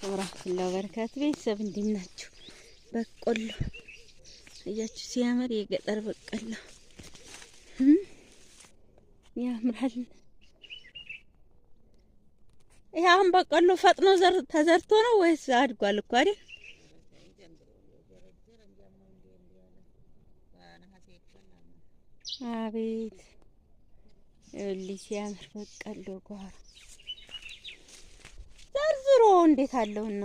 ወራህመቱላሂ ወበረካቱ። ቤተሰብ እንዴት ናችሁ? በቆሎ እያችሁ ሲያምር የገጠር በቆሎ ያምራል። ይሄ አሁን በቆሎ ፈጥኖ ተዘርቶ ነው ወይስ አድጓል እኮ አይደል? አቤት ይኸውልሽ ሲያምር በቆሎ ጓሮ ዘርዝሮ እንዴት አለውና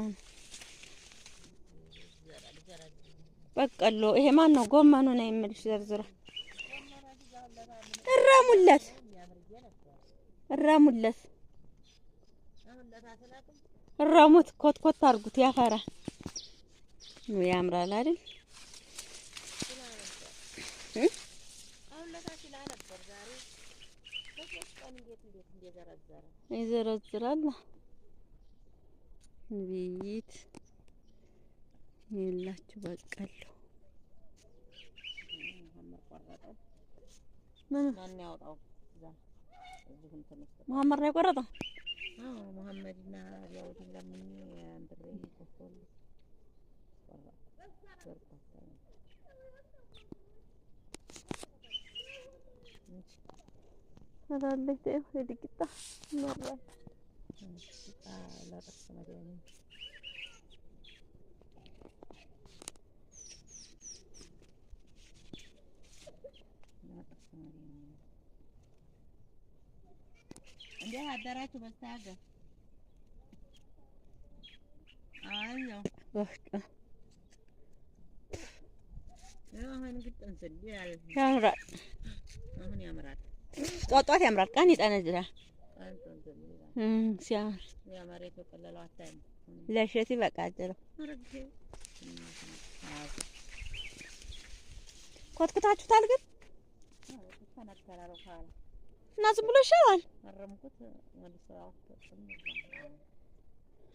በቆሎ ይሄ ማን ነው? ጎመኑ ነው የምልሽ ዘርዝሮ እራሙለት እራሙለት እራሙት ኮትኮት አድርጉት ያፈራል። ያምራል አይደል? ይዘረዝራል ቤት የላችሁ በቆሎ ማን ያወጣው? መሐመድ ነው የቆረጠው። መሐመድና ያውዲ ለምን አንድሬ ኮኮል አላለች የድቂጣ ኖርዋል ለጥርስ መድኃኒት እንዴ አዳራችሁ በስተሀገር አዮ ወፍጮ አሁን ግጥም ስል ያምራል። አሁን ያምራል። ጧጧት ያምራል። ቀን ይጠነዝራል። ሲያምር ያመሬቱ ቀለለው አታይም። ለሸት ይበቃል። ኮትኩታችሁታል ግን ተነከራው ካለ እና ዝም ብሎ ይሻላል። አረምኩት ወልሰው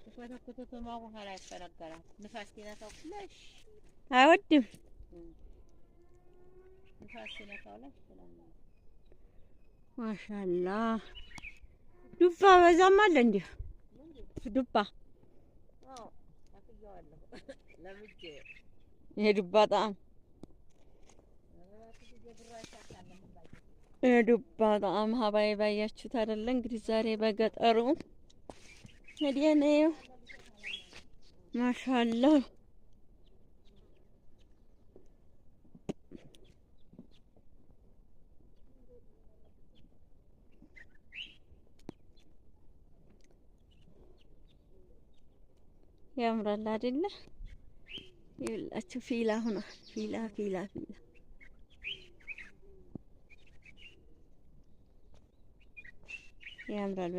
ተፈተኩት ተማው በኋላ ይፈነገራል። ንፋስ ሲነካው ለሽ አይወድም። ንፋስ ሲነካው ለሽ ማሻአላህ ዱባ በዛም አለ እንዴ? ዱባ አፍያዋለሁ ለምጄ ይሄ ዱባ ጣም ዱባ ጣም ሀባይ ባያችሁት አይደለ? እንግዲህ ዛሬ በገጠሩ ነዲያኔው ማሻአላህ ያምራል አይደለ? ይኸውላችሁ ፊላ ሆነ ፊላ ያምራል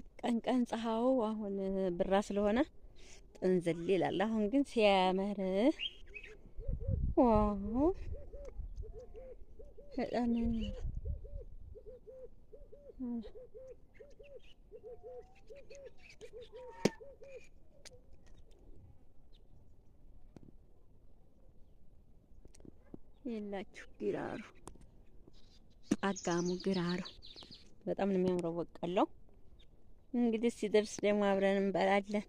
በጣም ቀን ፀሐዩ አሁን ብራ ስለሆነ ጥንዝል ይላል። አሁን ግን ሲያምር ዋው በጣም የላችሁ ግራሩ አጋሙ ግራሩ በጣም ነው የሚያምረው በቆሎ። እንግዲህ ሲደርስ ደግሞ አብረን እንበላለን።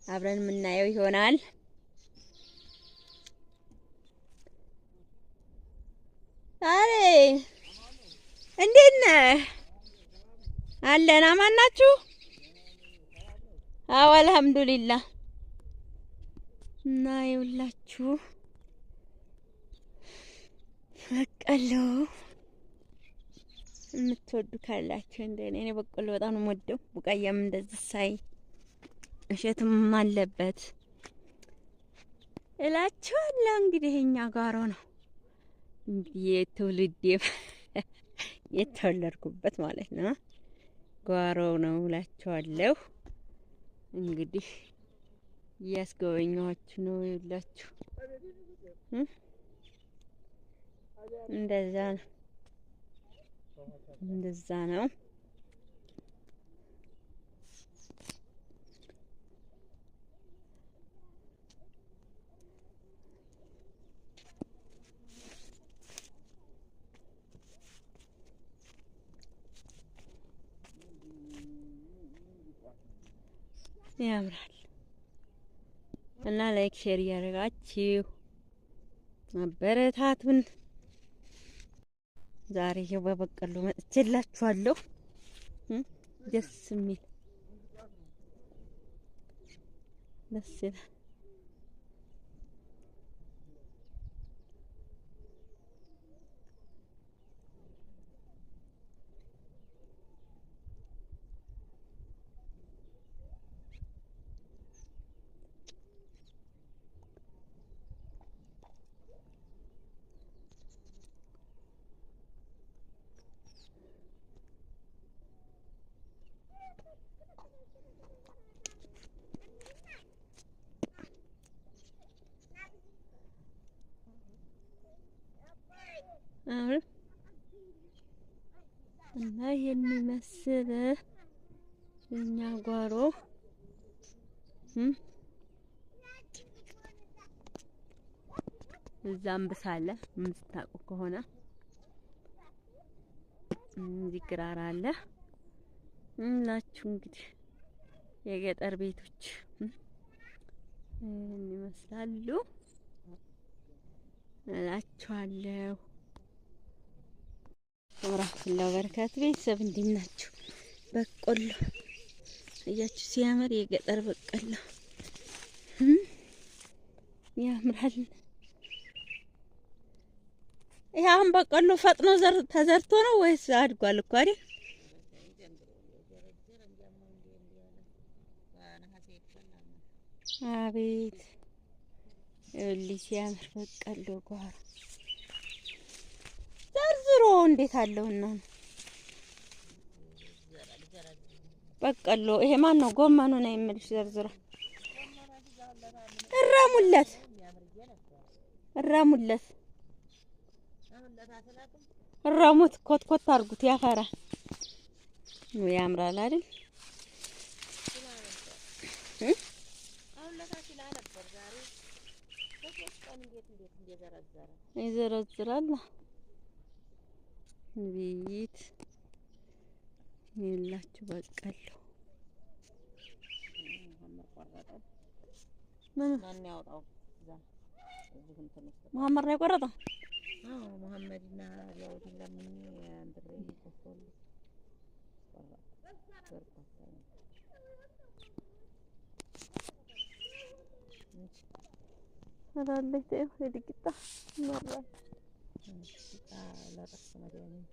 አብረን የምናየው ይሆናል። አሬ እንዴት ነህ? አለን አማን ናችሁ? አዎ አልሐምዱሊላህ። እና ይኸውላችሁ በቆሎ የምትወዱ ካላችሁ እንደኔ እኔ በቆሎ በጣም ነው የምወደው። ቡቃያም እንደዚህ ሳይ እሸትም አለበት እላችኋለሁ። እንግዲህ እኛ ጋሮ ነው የትውልዴ የተወለድኩበት ማለት ነው። ጓሮ ነው እላችኋለሁ። እንግዲህ እያስጎበኘኋችሁ ነው ይላችሁ። እንደዛ ነው። ያምራል። እና ላይክ ሼር እያደረጋችሁ አበረታቱን። ዛሬ ይኸው በበቀሎ መጥቼላችኋለሁ። ደስ የሚል ደስ ይላል። አሁን እና ይሄን ይመስል እኛ ጓሮ እዛም ብሳለ የምታውቁ ከሆነ እዚህ ግራር አለ እናችሁ እንግዲህ የገጠር ቤቶች ይመስላሉ እላችኋለሁ። ወራህላ በረካት ቤተሰብ እንዴት ናችሁ? በቆሎ እያችሁ ሲያምር የገጠር በቆሎ ያምራል። ይሄ አሁን በቆሎ ፈጥኖ ተዘርቶ ነው ወይስ አድጓል እኮ አይደል? አቤት እልህ ሲያምር በቆሎ ጓሮ ዘርዝሮ እንዴት አለውና በቆሎ ይሄ ማን ነው? ጎመኑ ነው የምልሽ ዘርዝሮ እራሙለት እራሙለት እራሙት ኮትኮት አድርጉት ያፈራል። ያምራል አይደል? ይዘረዝራል ቤት ይላችሁ በቆሎ ማን ያወጣው? መሐመድ ነው የቆረጠው። መሐመድና ያውዲ ለምን አንድሬ ተቆል አላለች የድቂጣ ይመራል ለጥርስ መድኃኒት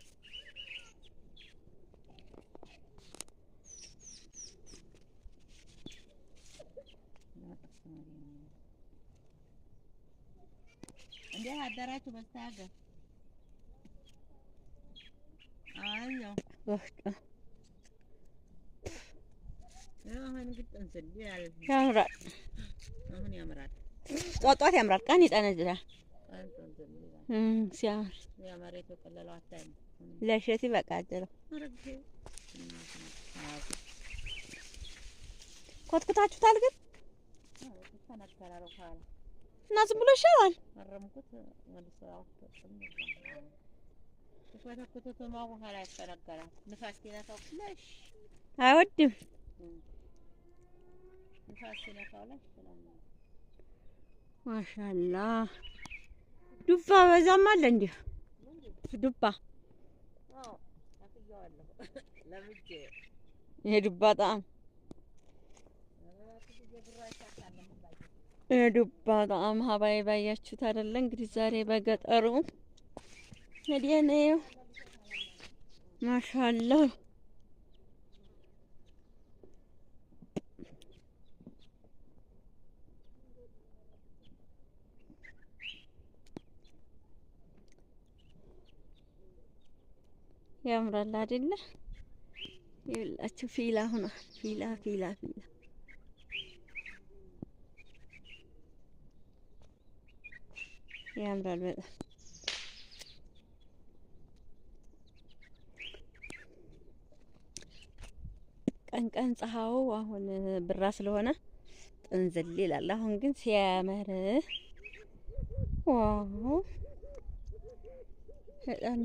እንዴ አደራችሁ በስተሀገር አዮ አሁን ግጥም ስል ያምራል። አሁን ያምራል። ጧጧት ያምራል። ቀን ይጠነዝላል። ሲያምር ያመሬቱ ቀለለው አታይም። ለሸት ይበቃል። ኮትኩታችሁታል ግን ተነከራረው ካለ እና ዝም ብሎ ይሻላል። አረምኩት መልሰው ተፈተኩት ተማው በኋላ ያስተነገራል። ንፋስ ሲነካው ፍለሽ አይወድም። ንፋስ ሲነካው ላይ ማሻአላ ዱባ በዛም አለ እንዴ? ዱባ አፍያዋለሁ ለምጄ ይሄ ዱባ ጣም ዱባ ጣም ሀባይ ባያችሁት አይደለ? እንግዲህ ዛሬ በገጠሩ ነዲያኔው ማሻአላ ያምራል አይደለ? ይላችሁ ፊላ ሆነ ፊላ ያምራል በጣም ቀን ፀሐዩ አሁን ብራ ስለሆነ ጥንዝል ይላል። አሁን ግን ሲያምር ዋው በጣም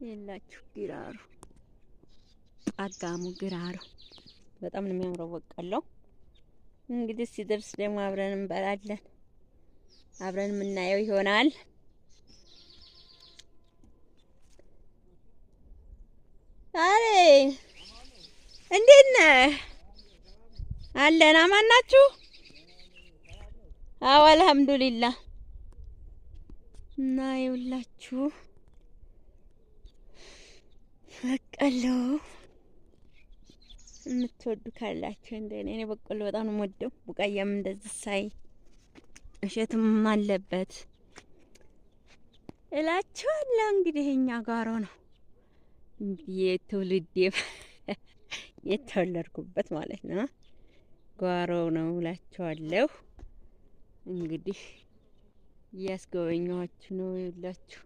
የላችሁ ግራሩ አጋሙ ግራሩ በጣም ነው የሚያምረው በቀለው። እንግዲህ ሲደርስ ደግሞ አብረን እንበላለን። አብረን የምናየው ይሆናል። አሬ እንዴት ነህ? አለን። አማን ናችሁ? አዎ አልሐምዱሊላህ። እና ይኸውላችሁ በቀሎ የምትወዱ ካላችሁ እንደኔ እኔ በቀሎ በጣም ነው የምወደው። ቡቃያም እንደዚህ ሳይ እሸትም አለበት እላችኋለሁ። እንግዲህ እኛ ጋሮ ነው የትውልዴ የተወለድኩበት ማለት ነው። ጓሮ ነው እላችኋለሁ። እንግዲህ እያስጎበኘኋችሁ ነው ይላችሁ።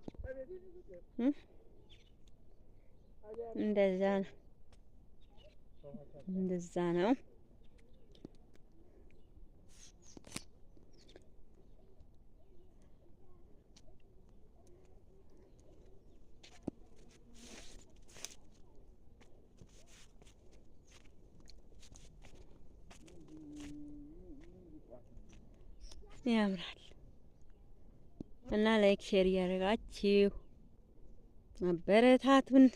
እንደዛ ነው እንደዛ ነው። ያምራል እና ላይክ ሼር እያደረጋችሁ አበረታቱን።